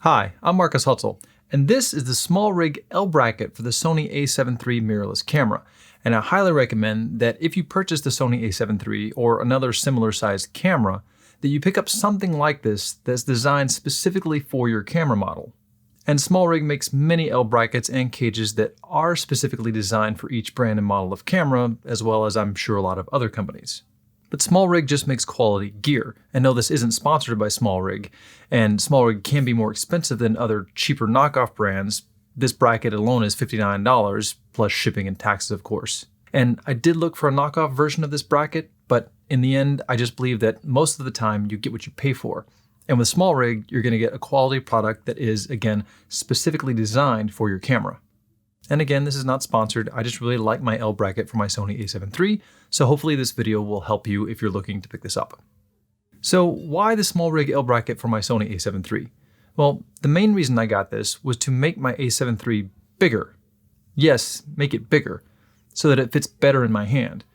Hi, I'm Arca Swiss Rails, and this is the SmallRig L-Bracket for the Sony A7 III mirrorless camera. And I highly recommend that if you purchase the Sony A7 III or another similar sized camera, that you pick up something like this that's designed specifically for your camera model. And SmallRig makes many L-brackets and cages that are specifically designed for each brand and model of camera, as well as I'm sure a lot of other companies. But SmallRig just makes quality gear. And no, this isn't sponsored by SmallRig, and SmallRig can be more expensive than other cheaper knockoff brands. This bracket alone is $59, plus shipping and taxes, of course. And I did look for a knockoff version of this bracket, but in the end, I just believe that most of the time you get what you pay for. And with SmallRig, you're going to get a quality product that is, again, specifically designed for your camera. And again, this is not sponsored. I just really like my L bracket for my Sony A7 III, so hopefully this video will help you if you're looking to pick this up. So why the SmallRig L bracket for my Sony A7 III? Well, the main reason I got this was to make my A7 III bigger. Yes, make it bigger, so that it fits better in my hand.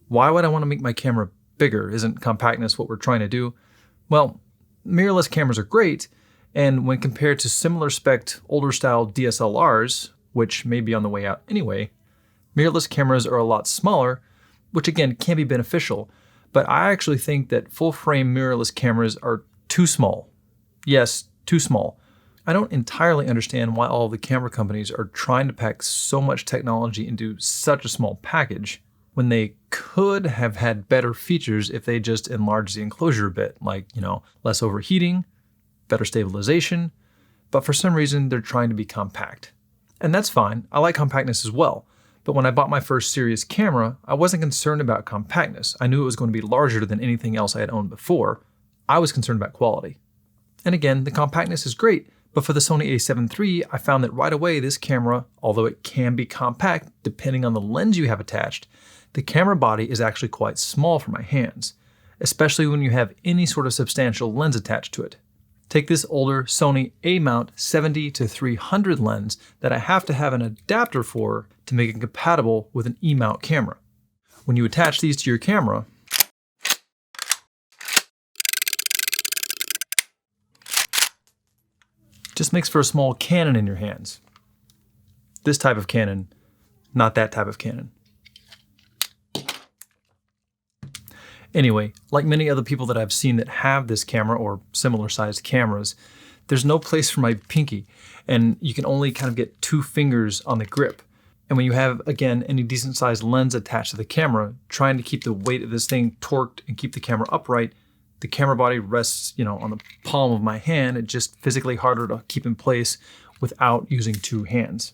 Why would I want to make my camera bigger? Isn't compactness what we're trying to do? Well, mirrorless cameras are great, and when compared to similar spec older style DSLRs, which may be on the way out anyway, mirrorless cameras are a lot smaller, which again can be beneficial, but I actually think that full-frame mirrorless cameras are too small. Yes, too small. I don't entirely understand why all of the camera companies are trying to pack so much technology into such a small package when they could have had better features if they just enlarged the enclosure a bit, like, less overheating, better stabilization, but for some reason they're trying to be compact. And that's fine, I like compactness as well, but when I bought my first serious camera, I wasn't concerned about compactness. I knew it was going to be larger than anything else I had owned before. I was concerned about quality. And again, the compactness is great, but for the Sony A7 III, I found that right away this camera, although it can be compact depending on the lens you have attached, the camera body is actually quite small for my hands, especially when you have any sort of substantial lens attached to it. Take this older Sony A-mount 70-300 lens that I have to have an adapter for to make it compatible with an E-mount camera. When you attach these to your camera, it just makes for a small cannon in your hands. This type of cannon, not that type of cannon. Anyway, like many other people that I've seen that have this camera or similar sized cameras, there's no place for my pinky, and you can only kind of get 2 fingers on the grip. And when you have, again, any decent sized lens attached to the camera, trying to keep the weight of this thing torqued and keep the camera upright, the camera body rests, on the palm of my hand. It's just physically harder to keep in place without using 2 hands.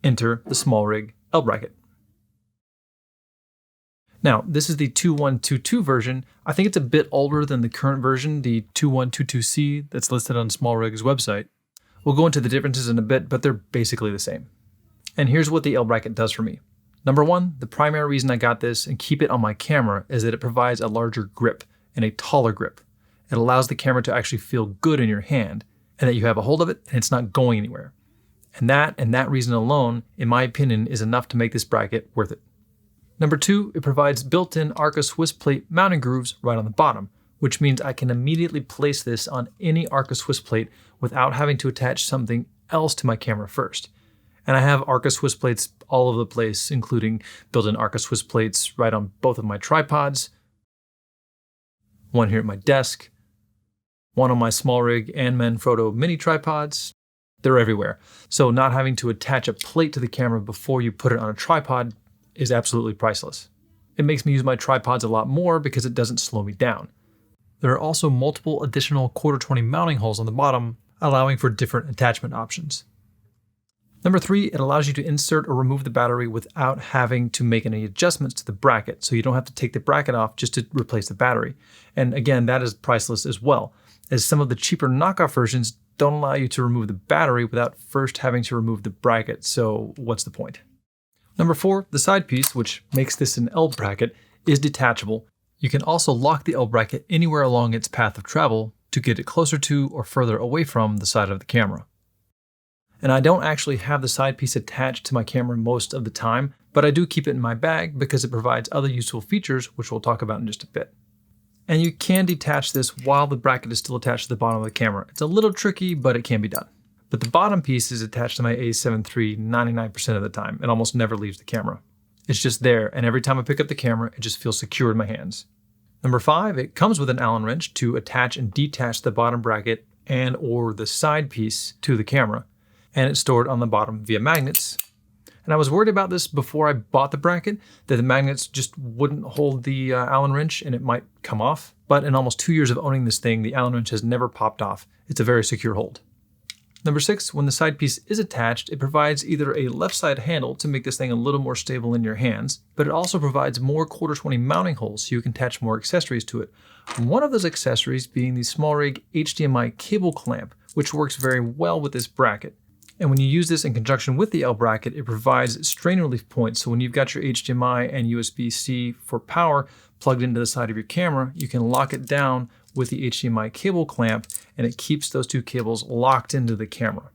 Enter the SmallRig L-Bracket. Now, this is the 2122 version. I think it's a bit older than the current version, the 2122C that's listed on SmallRig's website. We'll go into the differences in a bit, but they're basically the same. And here's what the L-Bracket does for me. Number 1, the primary reason I got this and keep it on my camera is that it provides a larger grip and a taller grip. It allows the camera to actually feel good in your hand and that you have a hold of it and it's not going anywhere. And that reason alone, in my opinion, is enough to make this bracket worth it. Number 2, it provides built-in Arca Swiss plate mounting grooves right on the bottom, which means I can immediately place this on any Arca Swiss plate without having to attach something else to my camera first. And I have Arca Swiss plates all over the place, including built-in Arca Swiss plates right on both of my tripods, one here at my desk, one on my SmallRig and Manfrotto mini tripods. They're everywhere. So not having to attach a plate to the camera before you put it on a tripod is absolutely priceless. It makes me use my tripods a lot more because it doesn't slow me down. There are also multiple additional 1/4-20 mounting holes on the bottom, allowing for different attachment options. Number 3, it allows you to insert or remove the battery without having to make any adjustments to the bracket, so you don't have to take the bracket off just to replace the battery. And again, that is priceless as well, as some of the cheaper knockoff versions don't allow you to remove the battery without first having to remove the bracket, so what's the point? Number 4, the side piece, which makes this an L bracket, is detachable. You can also lock the L bracket anywhere along its path of travel to get it closer to or further away from the side of the camera. And I don't actually have the side piece attached to my camera most of the time, but I do keep it in my bag because it provides other useful features, which we'll talk about in just a bit. And you can detach this while the bracket is still attached to the bottom of the camera. It's a little tricky, but it can be done. But the bottom piece is attached to my A7 III 99% of the time. It almost never leaves the camera. It's just there, and every time I pick up the camera, it just feels secure in my hands. Number 5, it comes with an Allen wrench to attach and detach the bottom bracket and or the side piece to the camera. And it's stored on the bottom via magnets. And I was worried about this before I bought the bracket, that the magnets just wouldn't hold the Allen wrench and it might come off. But in almost 2 years of owning this thing, the Allen wrench has never popped off. It's a very secure hold. Number 6, when the side piece is attached, it provides either a left side handle to make this thing a little more stable in your hands, but it also provides more 1/4-20 mounting holes so you can attach more accessories to it. One of those accessories being the SmallRig HDMI cable clamp, which works very well with this bracket. And when you use this in conjunction with the L-Bracket, it provides strain relief points. So when you've got your HDMI and USB-C for power plugged into the side of your camera, you can lock it down with the HDMI cable clamp, and it keeps those two cables locked into the camera.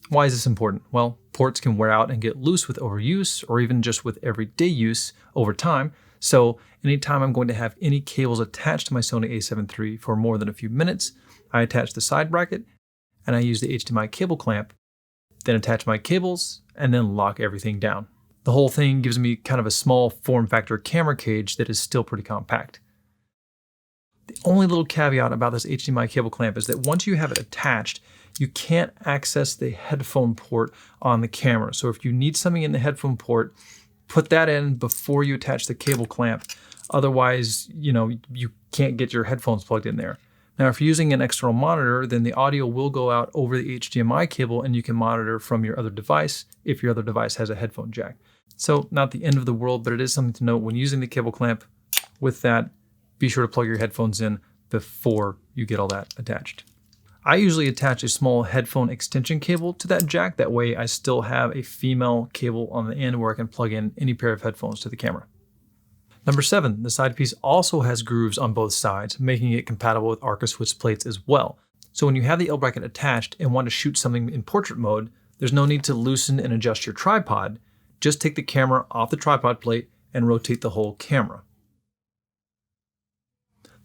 Why is this important? Well, ports can wear out and get loose with overuse, or even just with everyday use over time. So anytime I'm going to have any cables attached to my Sony A7 III for more than a few minutes, I attach the side bracket and I use the HDMI cable clamp, then attach my cables, and then lock everything down. The whole thing gives me kind of a small form factor camera cage that is still pretty compact. The only little caveat about this HDMI cable clamp is that once you have it attached, you can't access the headphone port on the camera. So if you need something in the headphone port, put that in before you attach the cable clamp. Otherwise, you can't get your headphones plugged in there. Now, if you're using an external monitor, then the audio will go out over the HDMI cable and you can monitor from your other device if your other device has a headphone jack. So not the end of the world, but it is something to note when using the cable clamp. With that, be sure to plug your headphones in before you get all that attached. I usually attach a small headphone extension cable to that jack. That way I still have a female cable on the end where I can plug in any pair of headphones to the camera. Number 7, the side piece also has grooves on both sides, making it compatible with Arca Swiss plates as well. So when you have the L-Bracket attached and want to shoot something in portrait mode, there's no need to loosen and adjust your tripod. Just take the camera off the tripod plate and rotate the whole camera.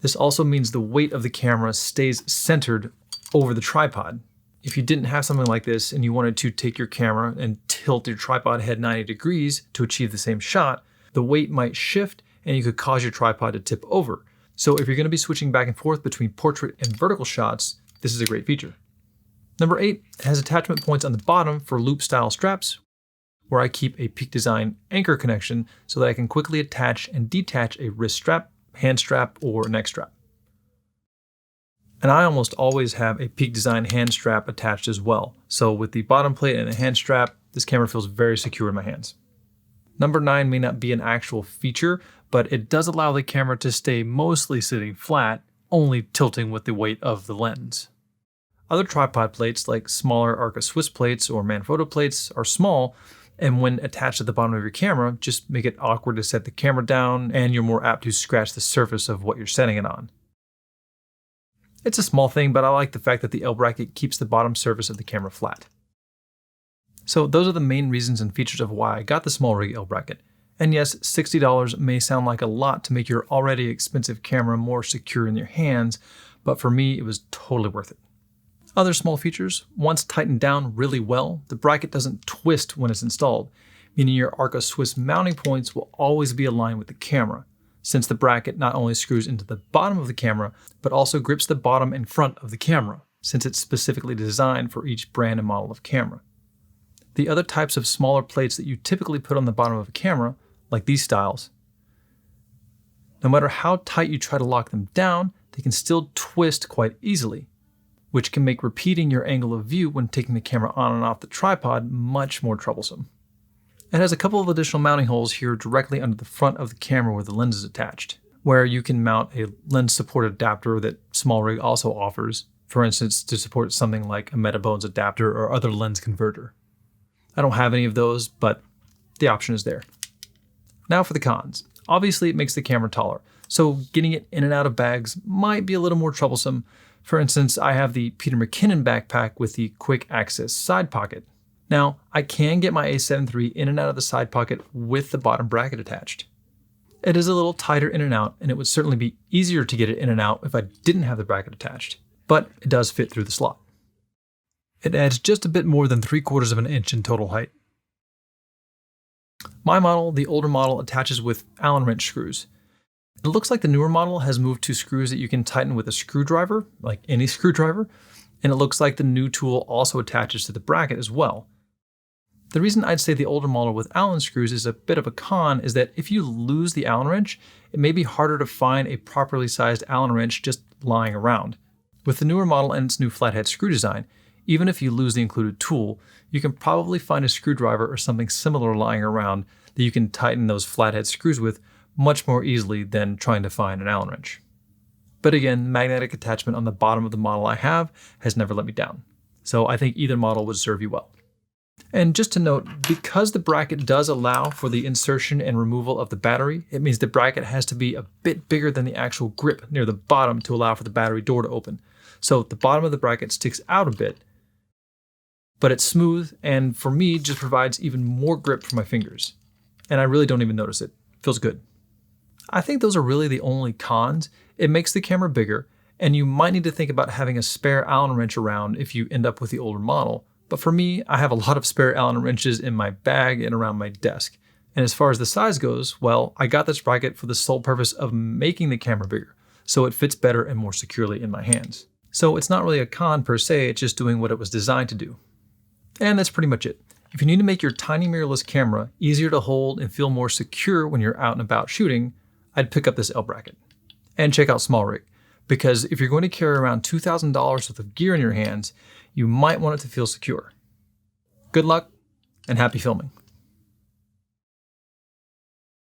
This also means the weight of the camera stays centered over the tripod. If you didn't have something like this and you wanted to take your camera and tilt your tripod head 90 degrees to achieve the same shot, the weight might shift and you could cause your tripod to tip over. So if you're going to be switching back and forth between portrait and vertical shots, this is a great feature. Number 8 has attachment points on the bottom for loop style straps, where I keep a Peak Design anchor connection so that I can quickly attach and detach a wrist strap, hand strap, or neck strap. And I almost always have a Peak Design hand strap attached as well. So with the bottom plate and a hand strap, this camera feels very secure in my hands. Number 9 may not be an actual feature, but it does allow the camera to stay mostly sitting flat, only tilting with the weight of the lens. Other tripod plates, like smaller Arca Swiss plates or Manfrotto plates, are small, and when attached to the bottom of your camera, just make it awkward to set the camera down, and you're more apt to scratch the surface of what you're setting it on. It's a small thing, but I like the fact that the L-Bracket keeps the bottom surface of the camera flat. So those are the main reasons and features of why I got the SmallRig L-Bracket. And yes, $60 may sound like a lot to make your already expensive camera more secure in your hands, but for me, it was totally worth it. Other small features: once tightened down really well, the bracket doesn't twist when it's installed, meaning your Arca Swiss mounting points will always be aligned with the camera, since the bracket not only screws into the bottom of the camera, but also grips the bottom and front of the camera, since it's specifically designed for each brand and model of camera. The other types of smaller plates that you typically put on the bottom of a camera, like these styles, no matter how tight you try to lock them down, they can still twist quite easily, which can make repeating your angle of view when taking the camera on and off the tripod much more troublesome. It has a couple of additional mounting holes here directly under the front of the camera where the lens is attached, where you can mount a lens support adapter that SmallRig also offers, for instance to support something like a Metabones adapter or other lens converter. I don't have any of those, but the option is there. Now for the cons. Obviously it makes the camera taller, so getting it in and out of bags might be a little more troublesome. For instance, I have the Peter McKinnon backpack with the quick access side pocket. Now, I can get my A7 III in and out of the side pocket with the bottom bracket attached. It is a little tighter in and out, and it would certainly be easier to get it in and out if I didn't have the bracket attached, but it does fit through the slot. It adds just a bit more than 3/4 of an inch in total height. My model, the older model, attaches with Allen wrench screws. It looks like the newer model has moved to screws that you can tighten with a screwdriver, like any screwdriver, and it looks like the new tool also attaches to the bracket as well. The reason I'd say the older model with Allen screws is a bit of a con is that if you lose the Allen wrench, it may be harder to find a properly sized Allen wrench just lying around. With the newer model and its new flathead screw design, even if you lose the included tool, you can probably find a screwdriver or something similar lying around that you can tighten those flathead screws with much more easily than trying to find an Allen wrench. But again, the magnetic attachment on the bottom of the model I have has never let me down. So I think either model would serve you well. And just to note, because the bracket does allow for the insertion and removal of the battery, it means the bracket has to be a bit bigger than the actual grip near the bottom to allow for the battery door to open. So the bottom of the bracket sticks out a bit, but it's smooth and for me just provides even more grip for my fingers. And I really don't even notice it. Feels good. I think those are really the only cons. It makes the camera bigger, and you might need to think about having a spare Allen wrench around if you end up with the older model. But for me, I have a lot of spare Allen wrenches in my bag and around my desk. And as far as the size goes, well, I got this bracket for the sole purpose of making the camera bigger, so it fits better and more securely in my hands. So it's not really a con per se, it's just doing what it was designed to do. And that's pretty much it. If you need to make your tiny mirrorless camera easier to hold and feel more secure when you're out and about shooting, I'd pick up this L-Bracket. And check out SmallRig, because if you're going to carry around $2,000 worth of gear in your hands, you might want it to feel secure. Good luck and happy filming.